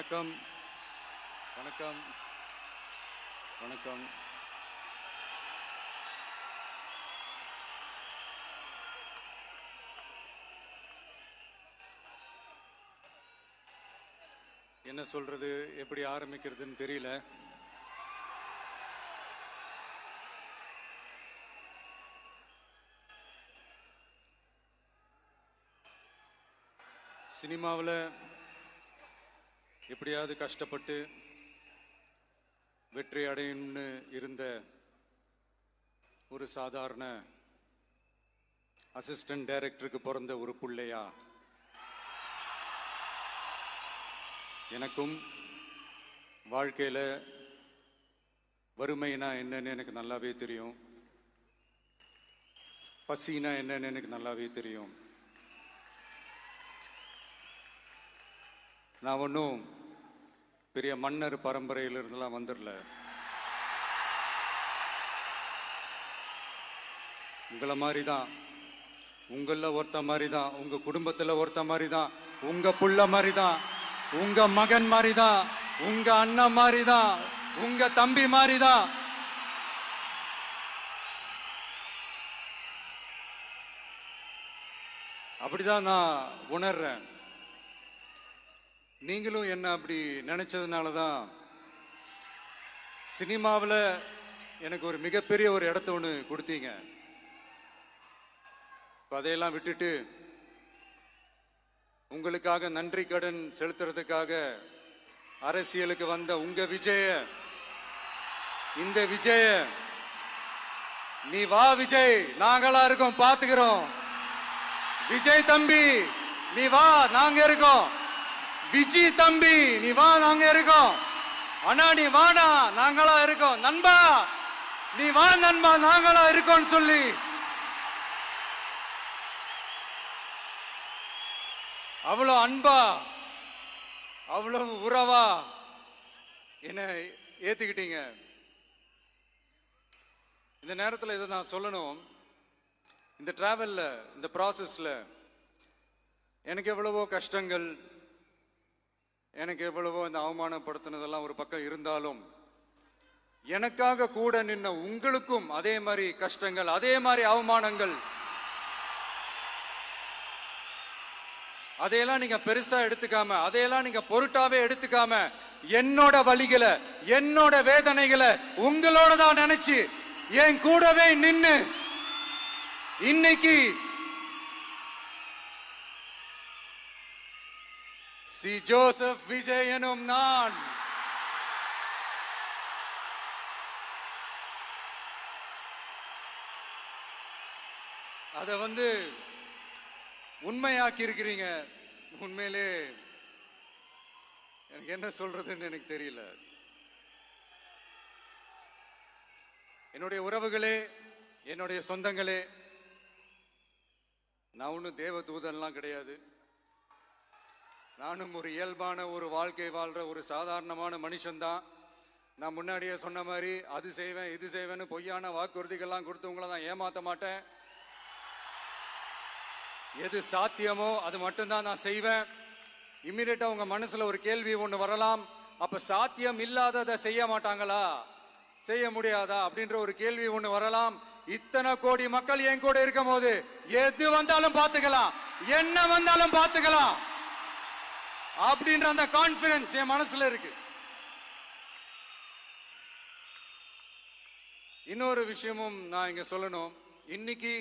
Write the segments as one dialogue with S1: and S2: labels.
S1: வணக்கம் வணக்கம் வணக்கம். என்ன சொல்றது, எப்படி ஆரம்பிக்கிறதுன்னு தெரியல. சினிமாவில் எப்படியாவது கஷ்டப்பட்டு வெற்றி அடையணும்னு இருந்த ஒரு சாதாரண அசிஸ்டன்ட் டைரக்டருக்கு பிறந்த ஒரு பிள்ளையா எனக்கும் வாழ்க்கையில் வறுமைனா என்னன்னு எனக்கு நல்லாவே தெரியும், பசினா என்னன்னு எனக்கு நல்லாவே தெரியும். நான் ஒன்றும் பெரிய மன்னர் பரம்பரையிலிருந்துலாம் வந்துடல. உங்களை மாதிரி தான், உங்களில் ஒருத்த மாதிரி தான், உங்க குடும்பத்தில் ஒருத்த மாதிரி தான், உங்க புள்ள மாதிரி தான், உங்க மகன் மாதிரி தான், உங்க அண்ணன் மாதிரி தான், உங்க தம்பி மாதிரி தான். அப்படிதான் நான் உணர்றேன். நீங்களும் என்ன அப்படி நினைச்சதுனால தான் சினிமாவில் எனக்கு ஒரு மிகப்பெரிய ஒரு இடத்த ஒன்று கொடுத்தீங்க. இப்போ அதையெல்லாம் விட்டுட்டு உங்களுக்காக நன்றி கடன் செலுத்துறதுக்காக அரசியலுக்கு வந்த உங்க விஜய, இந்த விஜய, நீ வா விஜய், நாங்களா இருக்கோம், பாத்துக்கிறோம். விஜய் தம்பி நீ வா, நாங்க இருக்கோம். விஜி தம்பி நீ வா, நாங்க இருக்கோம். அண்ணா நீ வாடா, நாங்களா இருக்கோம். நண்பா நீ வா நண்பா, நாங்களா இருக்கோம் சொல்லி அவ்வளவு அன்பா, அவ்வளவு உறவா என்ன ஏத்துக்கிட்டீங்க. இந்த நேரத்தில் இதை நான் சொல்லணும். இந்த டிராவல்ல, இந்த ப்ராசஸ்ல எனக்கு எவ்வளவோ கஷ்டங்கள், எனக்கு எவ்வளவோ இந்த அவமானப்படுத்தினதெல்லாம் ஒரு பக்கம் இருந்தாலும், எனக்காக கூட நின்ன உங்களுக்கும் அதே மாதிரி கஷ்டங்கள், அதே மாதிரி அவமானங்கள், அதையெல்லாம் நீங்க பெருசா எடுத்துக்காம, அதையெல்லாம் நீங்க பொருட்டாவே எடுத்துக்காம, என்னோட வலிகளை, என்னோட வேதனைகளை உங்களோட தான் நினைச்சு என் கூடவே நின்னு இன்னைக்கு சி ஜோசப் விஜய் எனும் நான் அதை உண்மையாக்கி இருக்கிறீங்க. உண்மையிலே எனக்கு என்ன சொல்றதுன்னு எனக்கு தெரியல. என்னுடைய உறவுகளே, என்னுடைய சொந்தங்களே, நான் ஒன்றும் தேவ தூதன்லாம் கிடையாது. நானும் ஒரு இயல்பான ஒரு வாழ்க்கை வாழ்ற ஒரு சாதாரணமான மனுஷன்தான். நான் முன்னாடியே சொன்ன மாதிரி அது செய்வேன் இது செய்வேன்னு பொய்யான வாக்குறுதிகள்லாம் கொடுத்தவங்கள தான் ஏமாத்த மாட்டேன். எது சாத்தியமோ அது மட்டும்தான் நான் செய்வேன். இம்மிடியட்டா உங்க மனசுல ஒரு கேள்வி ஒண்ணு வரலாம், அப்ப சாத்தியம் இல்லாததை செய்ய மாட்டாங்களா, செய்ய முடியாதா அப்படின்ற ஒரு கேள்வி ஒண்ணு வரலாம். இத்தனை கோடி மக்கள் என் கூட இருக்கும் போது எது வந்தாலும் பாத்துக்கலாம், என்ன வந்தாலும் பாத்துக்கலாம் அப்படின்ற அந்த கான்பிடன்ஸ் என் மனசுல இருக்கு. இன்னொரு விஷயமும் நான் இங்க சொல்லணும். இன்னைக்கு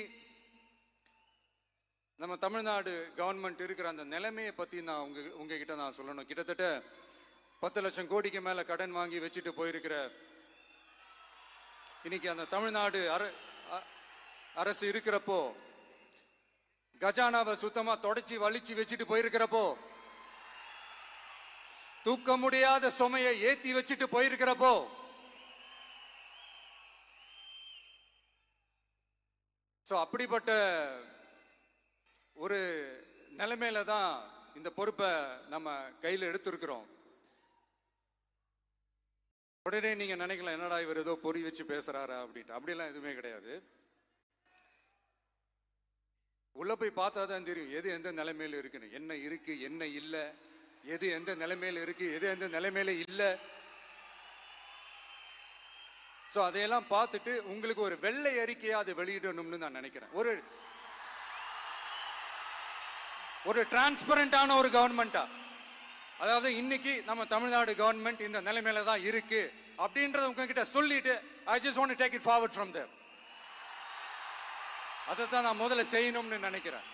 S1: நம்ம தமிழ்நாடு கவர்மெண்ட் இருக்கிற அந்த நிலைமையை பத்தி நான் உங்ககிட்ட நான் சொல்லணும். கிட்டத்தட்ட 10 லட்சம் கோடிக்கு மேல கடன் வாங்கி வச்சுட்டு போயிருக்கிற இன்னைக்கு அந்த தமிழ்நாடு அரசு இருக்கிறப்போ, கஜானாவை சுத்தமா தொடச்சி வலிச்சு வச்சுட்டு போயிருக்கிறப்போ, தூக்க முடியாத சுமையை ஏத்தி வச்சுட்டு போயிருக்கிறப்போ, அப்படிப்பட்ட ஒரு நிலைமையில தான் இந்த பொறுப்பை நம்ம கையில் எடுத்திருக்கிறோம். உடனே நீங்க நினைக்கலாம், என்னடா இவர் ஏதோ பொறி வச்சு பேசுறாரா அப்படின்ட்டு. அப்படிலாம் எதுவுமே கிடையாது. உள்ள போய் பார்த்தா தான் தெரியும் எது எந்த நிலைமையில இருக்குன்னு, என்ன இருக்கு என்ன இல்லை, எது எந்த நிலைமையில இருக்கு, எது எந்த நிலைமையில இல்ல. சோ அதையெல்லாம் பார்த்துட்டு உங்களுக்கு ஒரு வெள்ளை அறிக்கையா அதை வெளியிடணும்னு நான் நினைக்கிறேன். ஒரு டிரான்ஸ்பரண்டான ஒரு கவர்மெண்டா, அதாவது இன்னைக்கு நம்ம தமிழ்நாடு கவர்மெண்ட் இந்த நிலைமையில தான் இருக்கு அப்படின்றத உங்ககிட்ட சொல்லிட்டு I just want to take it forward from there. அதை தான் நான் முதல்ல செய்யணும்னு நினைக்கிறேன்.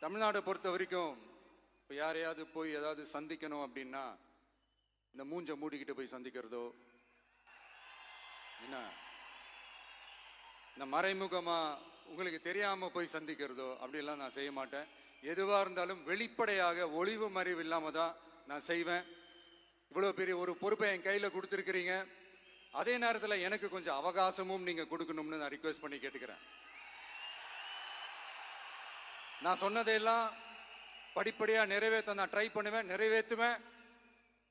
S1: தமிழ்நாடு பொறுத்த வரைக்கும் இப்போ யாரையாவது போய் ஏதாவது சந்திக்கணும் அப்படின்னா இந்த மூஞ்ச மூடிக்கிட்டு போய் சந்திக்கிறதோ, என்ன இந்த மறைமுகமா உங்களுக்கு தெரியாம போய் சந்திக்கிறதோ அப்படிலாம் நான் செய்ய மாட்டேன். எதுவா இருந்தாலும் வெளிப்படையாக ஒளிவு மறைவு இல்லாம தான் நான் செய்வேன். இவ்வளவு பெரிய ஒரு பொறுப்பை என் கையில கொடுத்துருக்கிறீங்க, அதே நேரத்தில் எனக்கு கொஞ்சம் அவகாசமும் நீங்க கொடுக்கணும்னு நான் ரிக்வெஸ்ட் பண்ணி கேட்டுக்கிறேன். நான் சொன்னதையெல்லாம் படிப்படியா நிறைவேற்ற நான் ட்ரை பண்ணுவேன், நிறைவேற்றுவேன்.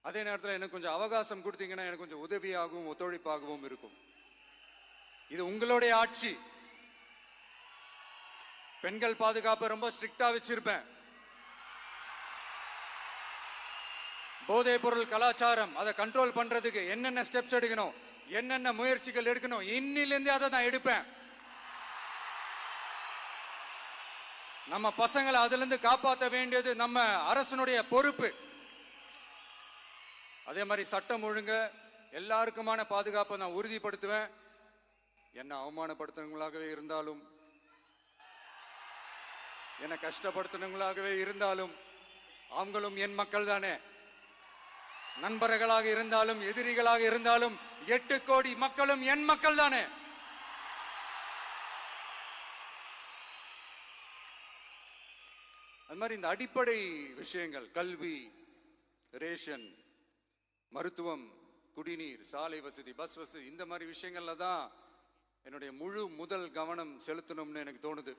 S1: அதே நேரத்தில் எனக்கு கொஞ்சம் அவகாசம் கொடுத்தீங்கன்னா எனக்கு கொஞ்சம் உதவியாகவும் ஒத்துழைப்பாகவும் இருக்கும். இது உங்களுடைய ஆட்சி. பெண்கள் பாதுகாப்பை ரொம்ப ஸ்ட்ரிக்டா வச்சிருப்பேன். போதைப் பொருள் கலாச்சாரம் அதை கண்ட்ரோல் பண்றதுக்கு என்னென்ன ஸ்டெப்ஸ் எடுக்கணும், என்னென்ன முயற்சிகள் எடுக்கணும், இன்னிலிருந்தே அதை நான் எடுப்பேன். நம்ம பசங்களை அதுல இருந்து காப்பாற்ற வேண்டியது நம்ம அரசனுடைய பொறுப்பு. அதே மாதிரி சட்டம் ஒழுங்க எல்லாருக்குமான பாதுகாப்பை நான் உறுதிப்படுத்துவேன். என்ன அவமானப்படுத்தினவங்களாகவே இருந்தாலும், என்ன கஷ்டப்படுத்தினவங்களாகவே இருந்தாலும், அவங்களும் என் மக்கள் தானே. நண்பர்களாக இருந்தாலும் எதிரிகளாக இருந்தாலும் 8 கோடி மக்களும் என் மக்கள் தானே. அது மாதிரி இந்த அடிப்படை விஷயங்கள், கல்வி, ரேஷன், மருத்துவம், குடிநீர், சாலை வசதி, பஸ் வசதி, இந்த மாதிரி விஷயங்கள்ல தான் என்னுடைய முதல் கவனம் செலுத்தணும்னு எனக்கு தோணுது.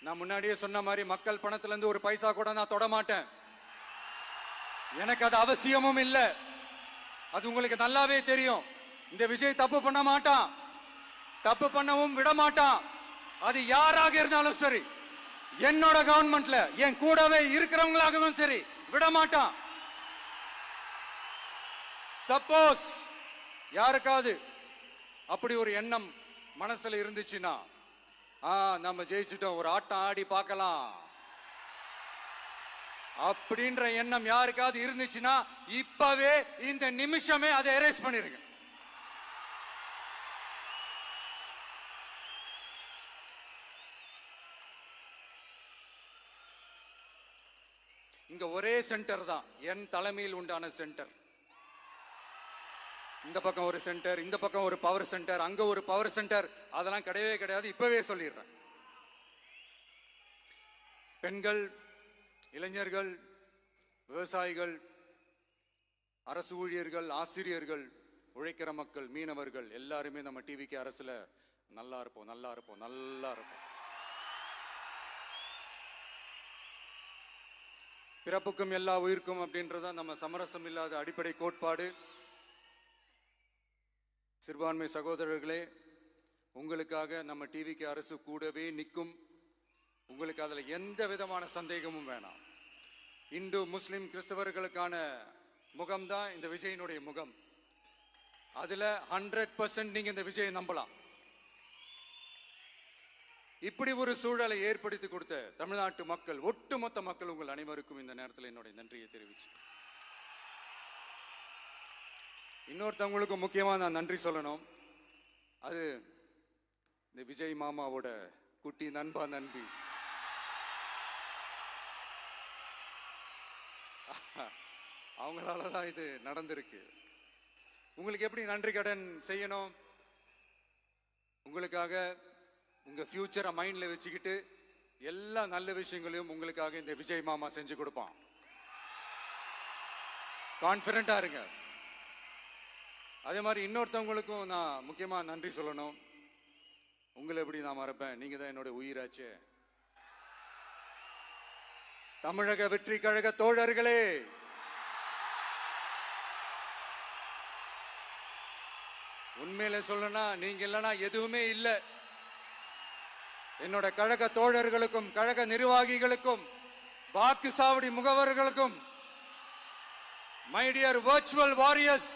S1: நான் முன்னாடியே சொன்ன மாதிரி மக்கள் பணத்துல இருந்து ஒரு பைசா கூட நான் தொட மாட்டேன். எனக்கு அது அவசியமும் இல்லை. அது உங்களுக்கு நல்லாவே தெரியும். இந்த விஜய் தப்பு பண்ண மாட்டான், தப்பு பண்ணவும் விட மாட்டான். அது யாராக இருந்தாலும் சரி, என்னோட கவர்மெண்ட்ல என் கூடவே இருக்கிறவங்களாகவும் சரி, விட மாட்டான். சப்போஸ் யாருக்காவது அப்படி ஒரு எண்ணம் மனசுல இருந்துச்சுன்னா, நம்ம ஜெயிச்சிட்டோம், ஒரு ஆட்டம் ஆடி பார்க்கலாம் அப்படின்ற எண்ணம் யாருக்காவது இருந்துச்சுன்னா இப்பவே இந்த நிமிஷமே அதை எரேஸ் பண்ணிருங்க. இங்க ஒரே சென்டர் தான், என் தலைமையில் உண்டான சென்டர். இந்த பக்கம் ஒரு சென்டர், இந்த பக்கம் ஒரு பவர் சென்டர், அங்க ஒரு பவர் சென்டர், அதெல்லாம் கிடையவே கிடையாது. இப்பவே சொல்லிடுறேன். பெண்கள், இளைஞர்கள், விவசாயிகள், அரசு ஊழியர்கள், ஆசிரியர்கள், உழைக்கிற மக்கள், மீனவர்கள் எல்லாருமே நம்ம டிவிக்கு அரசுல நல்லா இருப்போம், நல்லா இருப்போம், நல்லா இருப்போம். பிறப்புக்கும் எல்லா உயிர்க்கும் அப்படின்றத நம்ம சமரசம் இல்லாத அடிப்படை கோட்பாடு. சிறுபான்மை சகோதரர்களே, உங்களுக்காக நம்ம டிவிக்கு அரசு கூடவே நிற்கும். உங்களுக்கு அதுல எந்த விதமான சந்தேகமும் வேணாம். இந்து, முஸ்லிம், கிறிஸ்தவர்களுக்கான முகம்தான் இந்த விஜயினுடைய முகம். அதுல 100% நீங்க இந்த விஜயை நம்பலாம். இப்படி ஒரு சூழலை ஏற்படுத்தி கொடுத்த தமிழ்நாட்டு மக்கள், ஒட்டுமொத்த மக்கள், உங்கள் அனைவருக்கும் இந்த நேரத்தில் என்னுடைய நன்றியை தெரிவிச்சு, இன்னொருத்தவங்களுக்கு முக்கியமா நான் நன்றி சொல்லணும். அது இந்த விஜய் மாமாவோட குட்டி நண்பா, நண்பி. அவங்களாலதான் இது நடந்திருக்கு. உங்களுக்கு எப்படி நன்றி கடன் செய்யணும்? உங்களுக்காக உங்க ஃபியூச்சரை மைண்ட்ல வச்சுக்கிட்டு எல்லா நல்ல விஷயங்களையும் உங்களுக்காக இந்த விஜய் மாமா செஞ்சு கொடுப்பான். கான்பிடண்டா இருங்க. அதே மாதிரி இன்னொருத்தவங்களுக்கும் நான் முக்கியமா நன்றி சொல்லணும். உங்களை எப்படி நான் மறப்பேன்? நீங்க தான் என்னோட உயிராச்சே. தமிழக வெற்றி கழக தோழர்களே, உண்மையில சொல்லனா நீங்க இல்லைன்னா எதுவுமே இல்லை. என்னோட கழக தோழர்களுக்கும் கழக நிர்வாகிகளுக்கும் வாக்கு சாவடி முகவர்களுக்கும் மை டியர் வர்ச்சுவல் வாரியர்ஸ்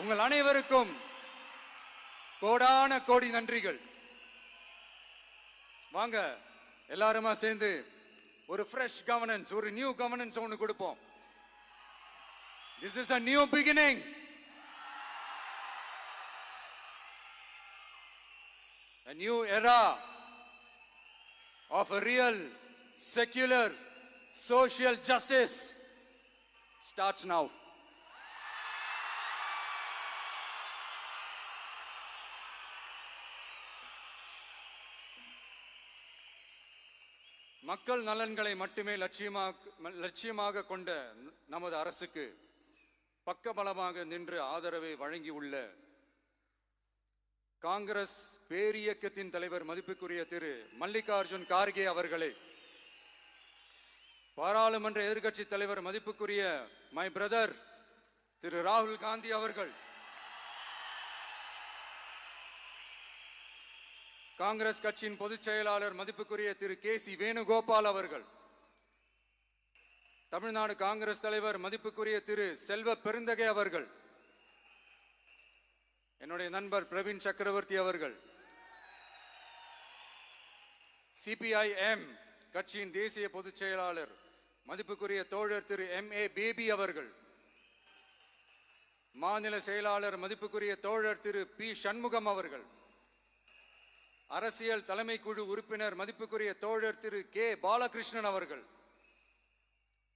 S1: உங்கள் அனைவருக்கும் கோடான கோடி நன்றிகள். வாங்க எல்லாருமா சேர்ந்து ஒரு ஃப்ரெஷ் கவர்னன்ஸ், ஒரு நியூ கவர்னன்ஸ் ஒன்னு கொடுப்போம். This is a new beginning. A new era of a real secular social justice starts now. மக்கள் நலன்களை மட்டுமே லட்சியமாக கொண்ட நமது அரசுக்கு பக்கபலமாக நின்று ஆதரவை வழங்கியுள்ள காங்கிரஸ் பேரியக்கத்தின் தலைவர் மதிப்புக்குரிய திரு மல்லிகார்ஜுன் கார்கே அவர்களே, பாராளுமன்ற எதிர்க்கட்சி தலைவர் மதிப்புக்குரிய மை பிரதர் திரு ராகுல் காந்தி அவர்கள், காங்கிரஸ் கட்சியின் பொதுச் செயலாளர் மதிப்புக்குரிய திரு கே.சி. வேணுகோபால் அவர்கள், தமிழ்நாடு காங்கிரஸ் தலைவர் மதிப்புக்குரிய திரு செல்வ பெருந்தகை அவர்கள், என்னுடைய நண்பர் பிரவீன் சக்கரவர்த்தி அவர்கள், சிபிஐஎம் கட்சியின் தேசிய பொதுச் செயலாளர் மதிப்புக்குரிய தோழர் திரு M.A. பேபி அவர்கள், மாநில செயலாளர் மதிப்புக்குரிய தோழர் திரு பி. சண்முகம் அவர்கள், அரசியல் தலைமை குழு உறுப்பினர் மதிப்புக்குரிய தோழர் திரு கே. பாலகிருஷ்ணன் அவர்கள்,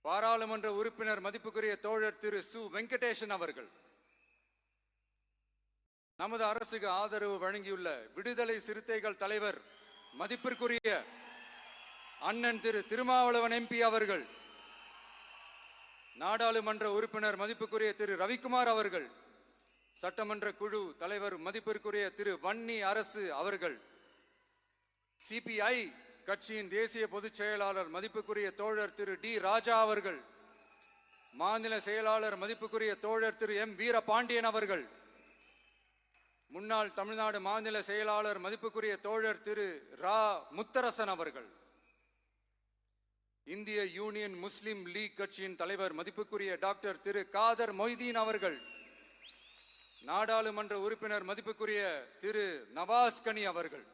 S1: பாராளுமன்ற உறுப்பினர் மதிப்புக்குரிய தோழர் திரு சு. வெங்கடேசன் அவர்கள், நமது அரசுக்கு ஆதரவு வழங்கியுள்ள விடுதலை சிறுத்தைகள் தலைவர் மதிப்பிற்குரிய அண்ணன் திரு திருமாவளவன் MP அவர்கள், நாடாளுமன்ற உறுப்பினர் மதிப்புக்குரிய திரு ரவிக்குமார் அவர்கள், சட்டமன்ற குழு தலைவர் மதிப்பிற்குரிய திரு வன்னி அரசு அவர்கள், CPI கட்சியின் தேசிய பொதுச் செயலாளர் மதிப்புக்குரிய தோழர் திரு டி. ராஜா அவர்கள், மாநில செயலாளர் மதிப்புக்குரிய தோழர் திரு M. வீரபாண்டியன் அவர்கள், முன்னாள் தமிழ்நாடு மாநில செயலாளர் மதிப்புக்குரிய தோழர் திரு ரா. முத்தரசன் அவர்கள், இந்திய யூனியன் முஸ்லிம் லீக் கட்சியின் தலைவர் மதிப்புக்குரிய டாக்டர் திரு காதர் மொய்தீன் அவர்கள், நாடாளுமன்ற உறுப்பினர் மதிப்புக்குரிய திரு நவாஸ் கனி அவர்கள்,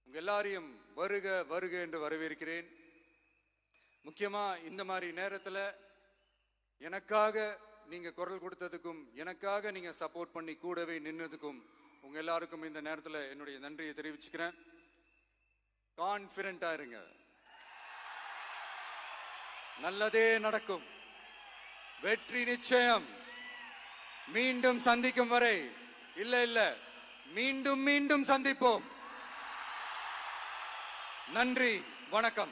S1: உங்க எல்லாரையும் வருக வருக என்று வரவேற்கிறேன். முக்கியமா இந்த மாதிரி நேரத்தில் எனக்காக நீங்க குரல் கொடுத்ததுக்கும் எனக்காக நீங்க சப்போர்ட் பண்ணி கூடவே நின்னதுக்கும் உங்க எல்லாருக்கும் இந்த நேரத்தில் என்னுடைய நன்றியை தெரிவிச்சுக்கிறேன். கான்பிடண்டா இருங்க, நல்லதே நடக்கும், வெற்றி நிச்சயம். மீண்டும் சந்திக்கும் வரை இல்ல மீண்டும் மீண்டும் சந்திப்போம். நன்றி, வணக்கம்.